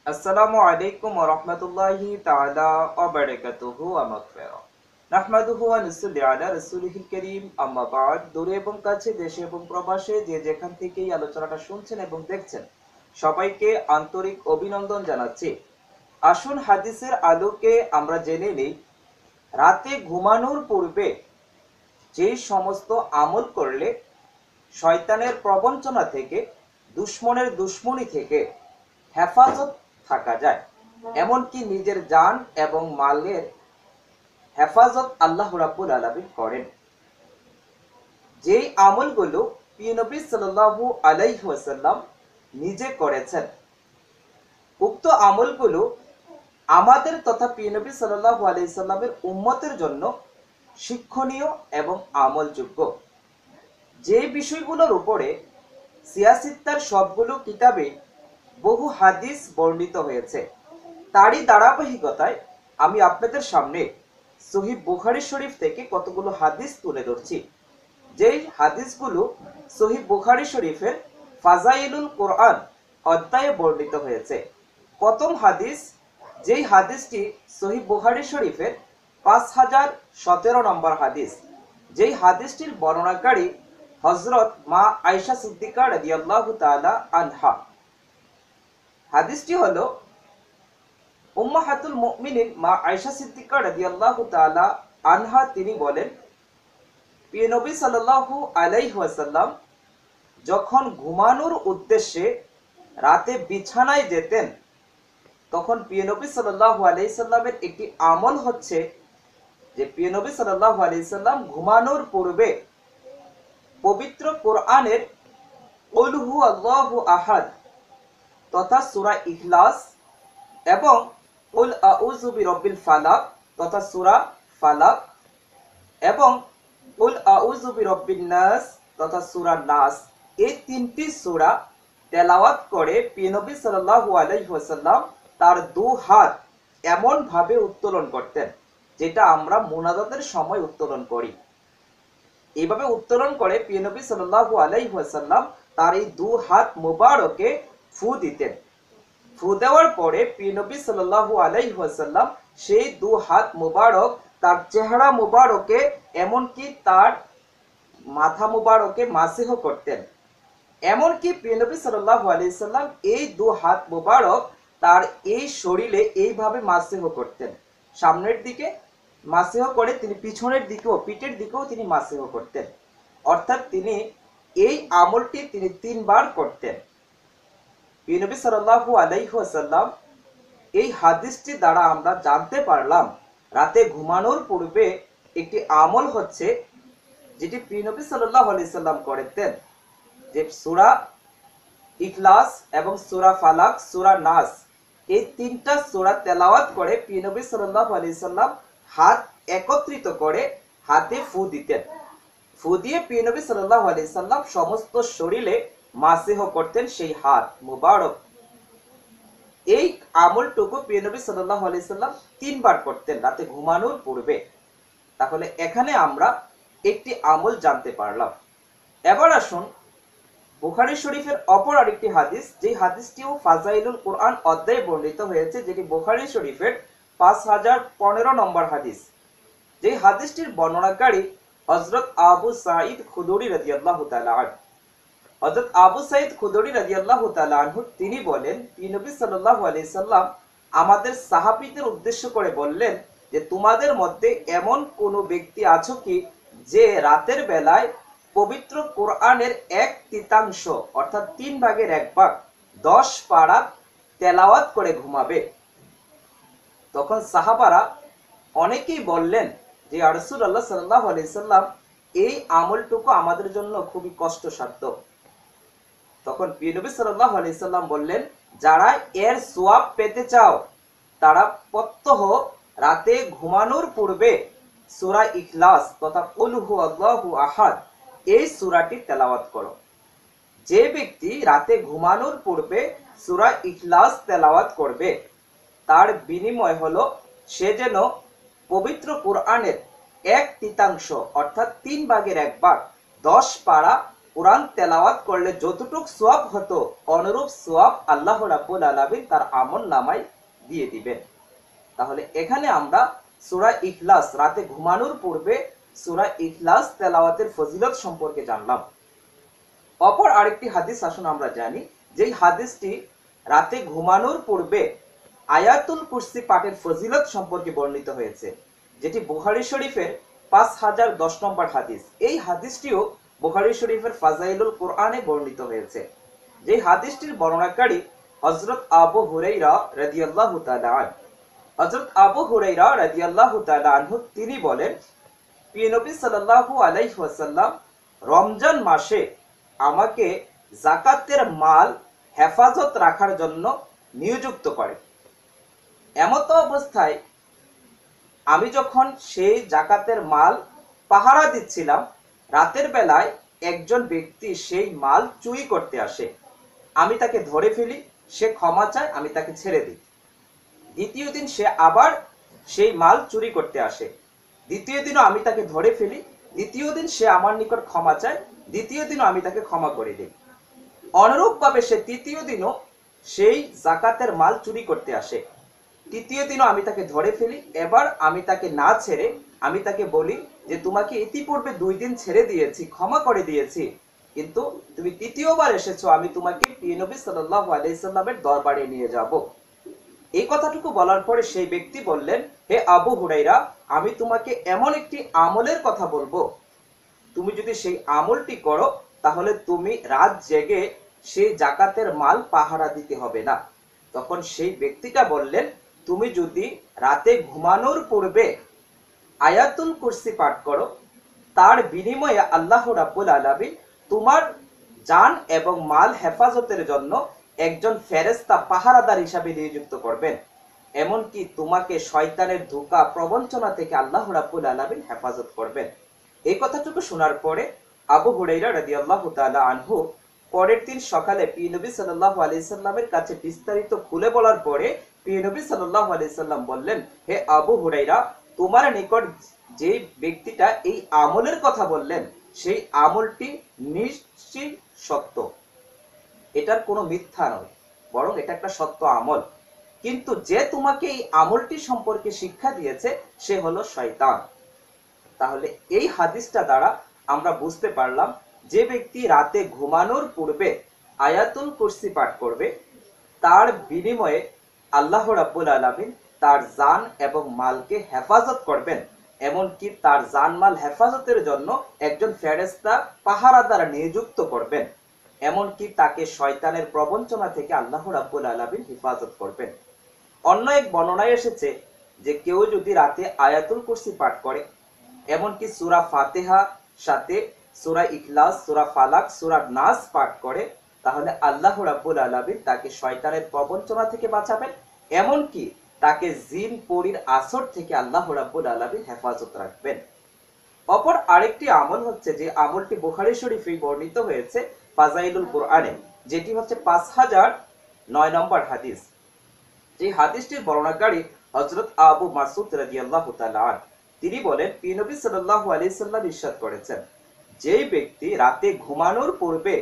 আসসালামু আলাইকুম ওয়া রাহমাতুল্লাহি তাআলা ওয়া বারাকাতুহু ওয়া মাগফিরাহ। নাহমাদুহু ওয়া নুসাল্লি আলা রাসূলিহিল কারীম, আম্মা বা'দ। দূরে এবং কাছে, দেশে এবং প্রবাসে যে যেখান থেকেই আলোচনাটা শুনছেন এবং দেখছেন, সবাইকে আন্তরিক অভিনন্দন জানাচ্ছি। আসুন হাদিসের আলোকে আমরা জেনে নিই, রাতে ঘুমানোর পূর্বে যে সমস্ত আমল করলে শয়তানের প্রবঞ্চনা থেকে, দুশমনের দুশমনি থেকে হেফাজত থাকা যায়, এমনকি নিজের জান এবং মালের হেফাজত আল্লাহ রাব্বুল আলামিন করেন। যেই আমলগুলো প্রিয় নবী সাল্লাল্লাহু আলাইহি ওয়াসাল্লাম নিজে করেছেন, উক্ত আমলগুলো আমাদের তথা প্রিয় নবী সাল্লাল্লাহু আলাইহি সাল্লামের উম্মতের জন্য শিক্ষণীয় এবং আমলযোগ্য। যে বিষয়গুলোর উপরে সিয়াসিত্তার সবগুলো কিতাবে বহু হাদিস বর্ণিত হয়েছে, তারই ধারাবাহিকতায় আমি আপনাদের সামনে সহিহ বুখারী শরীফ থেকে কতগুলো হাদিস তুলে ধরছি। যেই হাদিসগুলো সহিহ বুখারী শরীফের ফাজাইলুল কোরআন অধ্যায়ে বর্ণিত হয়েছে। প্রথম হাদিস, যেই হাদিসটি সহিহ বুখারী শরীফের 5017 নম্বর হাদিস, যেই হাদিসটির বর্ণনাকারী হযরত মা আয়েশা সিদ্দিকা রাদিয়াল্লাহু তাআলা আনহা। হাদিসটি হলো, উম্মাহাতুল মুমিনিন মা আয়েশা সিদ্দিকা রাদিয়াল্লাহু তাআলা আনহা তিনি বলেন, প্রিয় নবী সাল্লাল্লাহু আলাইহি ওয়াসাল্লাম যখন ঘুমানোর উদ্দেশ্যে রাতে বিছানায় যেতেন, তখন প্রিয় নবী সাল্লাল্লাহু আলাইহি সাল্লামের একটি আমল হচ্ছে যে প্রিয় নবী সাল্লাল্লাহু আলাইহি সাল্লাম ঘুমানোর পূর্বে পবিত্র কোরআনের কুল হু আল্লাহু আহাদ তথা সূরা ইখলাস এবং কুল আউযু বিরাব্বিল ফালাক তথা সূরা ফালাক এবং কুল আউযু বিরাব্বিন নাস তথা সূরা নাস, এই তিনটি সূরা তেলাওয়াত করে প্রিয় নবী সাল্লাল্লাহু আলাইহি ওয়াসাল্লাম তার দু হাত এমন ভাবে উত্তোলন করতেন, যেটা আমরা মুনাজাতের সময় উত্তোলন করি। এইভাবে উত্তোলন করে প্রিয় নবী সাল্লাল্লাহু আলাইহি ওয়াসাল্লাম তার এই দু হাত মুবারকে ফু দিতেন। ফু দেওয়ার পরে প্রিয় নবী সাল্লাল্লাহু আলাইহি ওয়াসাল্লাম সেই দু হাত মুবারক তার চেহারা মুবারকে, এমনকি তার মাথা মুবারকে মাসিহ করতেন। এমনকি প্রিয় নবী সাল্লাল্লাহু আলাইহি সাল্লাম এই দু হাত মুবারক তার এই শরীরে এইভাবে মাসিহ করতেন। সামনের দিকে মাসিহ করে তিনি পিছনের দিকেও, পিঠের দিকেও তিনি মাসিহ করতেন। অর্থাৎ তিনি এই আমলটি তিনি 3 বার করতেন। প্রিয় নবী সাল্লাল্লাহু আলাইহি ওয়াসাল্লাম এই হাদিসটি দ্বারা আমরা জানতে পারলাম, রাতে ঘুমানোর পূর্বে একটি আমল হচ্ছে যেটি প্রিয় নবী সাল্লাল্লাহু আলাইহি সাল্লাম করতেন, যে সূরা ইখলাস এবং সূরা ফালাক, সূরা নাস, এই তিনটা সূরা তেলাওয়াত করে প্রিয় নবী সাল্লাল্লাহু আলাইহি সাল্লাম হাত একত্রিত করে হাতে ফু দিতেন। ফু দিয়ে প্রিয় নবী সাল্লাল্লাহু আলাইহি সাল্লাম সমস্ত শরীরে মাসিহ করতেন সেই হাত মুবারক। এই আমলটুকু প্রিয় নবী সাল্লাল্লাহু আলাইহি সাল্লাম 3 বার করতেন রাতে ঘুমানোর পূর্বে। তাহলে এখানে আমরা একটি আমল জানতে পারলাম। এবার আসুন বুখারী শরীফের অপর আরেকটি হাদিস, যে হাদিসটিও ফাজাইলুল কোরআন অধ্যায়ে বর্ণিত হয়েছে, যেটি বুখারী শরীফের 5015 নম্বর হাদিস। যে হাদিসটির বর্ণনাকারী হযরত আবু সাঈদ খুদরী রাদিয়াল্লাহু তাআলা আনহু। হযরত আবু সাঈদ খুদরী রাদিয়াল্লাহু তাআলা আনহু তিনি বলেন, নবী সাল্লাল্লাহু আলাইহি সাল্লাম আমাদের সাহাবীদের উদ্দেশ্য করে বললেন যে, তোমাদের মধ্যে এমন কোন ব্যক্তি আছো কি যে রাতের বেলায় পবিত্র কোরআনের 1/3 অর্থাৎ 3 ভাগের 1 ভাগ 10 পারা তেলাওয়াত করে ঘুমাবে? তখন সাহাবারা অনেকেই বললেন যে, ইয়া রাসূলুল্লাহ সাল্লাল্লাহু আলাইহি সাল্লাম, এই আমলটুকু আমাদের জন্য খুবই কষ্টসাধ্য। তখন প্রিয় নবী সাল্লাল্লাহু আলাইহি সাল্লাম বললেন, যারা এর সওয়াব পেতে চাও তারা প্রত্যহ রাতে ঘুমানোর পূর্বে সূরা ইখলাস তথা কুল হু আল্লাহু আহাদ এই সূরাটি তেলাওয়াত করো। যে ব্যক্তি রাতে ঘুমানোর পূর্বে সূরা ইখলাস তেলাওয়াত করবে, তার বিনিময় হলো সে যেন পবিত্র কোরআনের 1/3 অর্থাৎ 3 ভাগের 1 ভাগ 10 পারা কোরআন তেলাওয়াত করলে যতটুক সওয়াব হতো অনুরূপ সওয়াব আল্লাহ রাব্বুল আলামিন তার আমল নামায় দিয়ে দিবেন। তাহলে এখানে আমরা সূরা ইখলাস, রাতে ঘুমানোর পূর্বে সূরা ইখলাস তেলাওয়াতের ফজিলত সম্পর্কে জানলাম। অপর আরেকটি হাদিস আসুন আমরা জানি, যেই হাদিসটি রাতে ঘুমানোর পূর্বে আয়াতুল কুরসি পাঠের ফজিলত সম্পর্কে বর্ণিত হয়েছে, যেটি বুখারী শরীফের 5010 নম্বর হাদিস। এই হাদিসটিও বুখারী শরীফের ফাজাইলুল কোরআনে বর্ণিত হয়েছে। যে হাদিসটির বর্ণনাকারী হযরত আবু হুরায়রা রাদিয়াল্লাহু তাআলা আনহু। হযরত আবু হুরায়রা রাদিয়াল্লাহু তাআলা আনহু তিনি বলেন, প্রিয় নবী সাল্লাল্লাহু আলাইহি ওয়াসাল্লাম রমজান মাসে আমাকে যাকাতের মাল হেফাজত রাখার জন্য নিযুক্ত করেন। এমত অবস্থায় আমি যখন সেই যাকাতের মাল পাহারা দিচ্ছিলাম, রাতের বেলায় একজন ব্যক্তি সেই মাল চুরি করতে আসে। আমি তাকে ধরে ফেলি, সে ক্ষমা চায়, আমি তাকে ছেড়ে দিই। দ্বিতীয় দিন সে আবার সেই মাল চুরি করতে আসে, দ্বিতীয় দিনও আমি তাকে ধরে ফেলি, দ্বিতীয় দিন সে আমার নিকট ক্ষমা চায়, দ্বিতীয় দিনও আমি তাকে ক্ষমা করে দিই। অনুরূপভাবে সে তৃতীয় দিনও সেই যাকাতের মাল চুরি করতে আসে, তৃতীয় দিনও আমি তাকে ধরে ফেলি। এবার আমি তাকে না ছেড়ে আমি তাকে বলি যে তোমাকে ইতিপূর্বে 2 দিন ছেড়ে দিয়েছি, ক্ষমা করে দিয়েছি, কিন্তু তুমি তৃতীয়বার এসেছো, আমি তোমাকে প্রিয় নবী সাল্লাল্লাহু আলাইহি সাল্লামের দরবারে নিয়ে যাব। এই কথাটুকু বলার পরে সেই ব্যক্তি বললেন, হে আবু হুরায়রা, আমি তোমাকে এমন একটি আমলের কথা বলবো, তুমি যদি সেই আমলটি করো তাহলে তুমি রাত জেগে সেই যাকাতের মাল পাহারা দিতে হবে না। তখন সেই ব্যক্তিটা বললেন, তুমি যদি রাতে ঘুমানোর পূর্বে আয়াতুল কুরসি পাঠ করো, তার বিনিময়ে আল্লাহ রাব্বুল আলামিন তোমার জান এবং মাল হেফাজতের জন্য একজন ফেরেশতা পাহারাদার হিসাবে নিযুক্ত করবেন। এমনকি তোমাকে শয়তানের ধোঁকা প্রবঞ্চনা থেকে আল্লাহ রাব্বুল আলামিন হেফাজত করবেন। এই কথাটুকু শোনার পরে আবু হুরায়রা রাদিয়াল্লাহু তাআলা আনহু পরের দিন সকালে প্রিয় নবী সাল্লাল্লাহু আলাইহি সাল্লামের কাছে বিস্তারিত খুলে বলার পরে প্রিয় নবী সাল্লাল্লাহু আলাইহি সাল্লাম বললেন, হে আবু হুরায়রা, তোমার নিকট যে ব্যক্তিটা এই আমলের কথা বললেন সেই আমলটি নিশ্চিত সত্য, এটার কোনো মিথ্যা নয়, বরং এটা একটা সত্য আমল। কিন্তু যে তোমাকে এই আমলটি সম্পর্কে শিক্ষা দিয়েছে সে হলো শয়তান। তাহলে এই হাদিসটা দ্বারা আমরা বুঝতে পারলাম, যে ব্যক্তি রাতে ঘুমানোর পূর্বে আয়াতুল কুরসি পাঠ করবে তার বিনিময়ে আল্লাহ রাব্বুল আলামিন তার জান এবং মালকে হেফাজত করবেন। এমনকি তার জান মাল হেফাজতের জন্য একজন ফেরেশতা পাহারাদার নিযুক্ত করবেন। এমনকি তাকে শয়তানের প্রবঞ্চনা থেকে আল্লাহ রাব্বুল আলামিন হেফাজত করবেন। অন্য এক বর্ণনায় এসেছে যে কেউ যদি রাতে আয়াতুল কুরসি পাঠ করে, এমনকি সূরা ফাতিহা সাথে সূরা ইখলাস, সূরা ফালাক, সূরা নাস পাঠ করে, তাহলে আল্লাহ রাব্বুল আলামিন তাকে শয়তানের প্রবঞ্চনা থেকে বাঁচাবেন। এমনকি তাকে জিন পরীর আসর থেকে আল্লাহ রাব্বুল আলামিন হেফাজত রাখবেন। অপর আরেকটি আমল হচ্ছে যে আমলটি বুখারী শরীফে বর্ণিত হয়েছে ফাজাইলুল কোরআনে, যেটি হচ্ছে 5009 নম্বর হাদিস। যে হাদিসটির বর্ণনাকারী হযরত আবু মাসউদ রাদিয়াল্লাহু তাআলা আনহু, তিনি বলেন, প্রিয় নবী সাল্লাল্লাহু আলাইহি সাল্লাম ইরশাদ করেছেন, যেই ব্যক্তি রাতে ঘুমানোর পূর্বে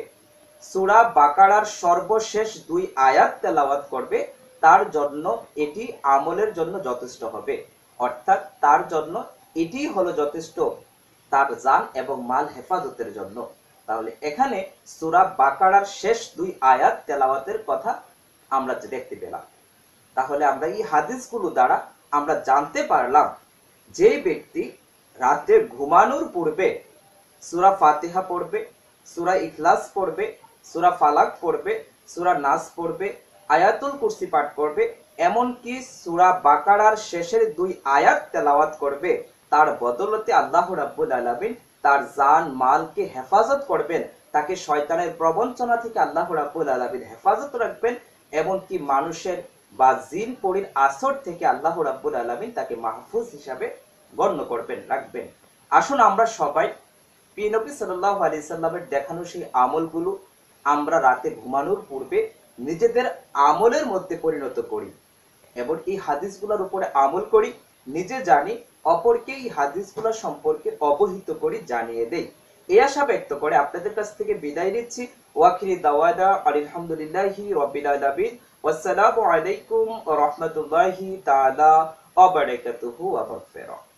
সূরা বাকারার সর্বশেষ 2 আয়াত তেলাওয়াত করবে তার জন্য এটি আমলের জন্য যথেষ্ট হবে। অর্থাৎ তার জন্য এটি হলো যথেষ্ট তার জান এবং মাল হেফাজতের জন্য। তাহলে এখানে সূরা বাকারার শেষ 2 আয়াত তেলাওয়াতের কথা আমরা দেখতে পেলাম। তাহলে আমরা এই হাদিসগুলো দ্বারা আমরা জানতে পারলাম, যে ব্যক্তি রাতে ঘুমানোর পূর্বে সূরা ফাতিহা পড়বে, সূরা ইখলাস পড়বে, সূরা ফালাক পড়বে, সূরা নাস পড়বে, আয়াতুল কুরসি পাঠ করবে, এমনকি সূরা বাকারার শেষের 2 আয়াত তেলাওয়াত করবে, তার বদলতে আল্লাহ রাব্বুল আলামিন তার জান মালকে হেফাজত করবেন, তাকে শয়তানের প্রবঞ্চনা থেকে আল্লাহ রাব্বুল আলামিন হেফাজত রাখবেন, এমনকি মানুষের বা জিন পরীর আসর থেকে আল্লাহ রাব্বুল আলামিন তাকে মাহফুজ হিসাবে গণ্য করবেন, রাখবেন। আসুন আমরা সবাই প্রিয় নবী সাল্লাল্লাহু আলাইহি সাল্লামের দেখানো সেই আমলগুলো আমরা রাতে ঘুমানোর পূর্বে নিজেদের আমলের মধ্যে পরিণত করি এবং এই হাদিসগুলোর উপরে আমল করি, নিজে জানি, অপরকে এই হাদিসগুলো সম্পর্কে অবহিত করি, জানিয়ে দেই। এই আশা ব্যক্ত করে আপনাদের কাছ থেকে বিদায় নিচ্ছি। ওয়াখিরি দাওয়ানা আলহামদুলিল্লাহি রাব্বিল আলামিন। ওয়াসসালামু আলাইকুম ওয়া রাহমাতুল্লাহি তাআলা ওয়া বারাকাতুহু ওয়া মাগফিরাহ।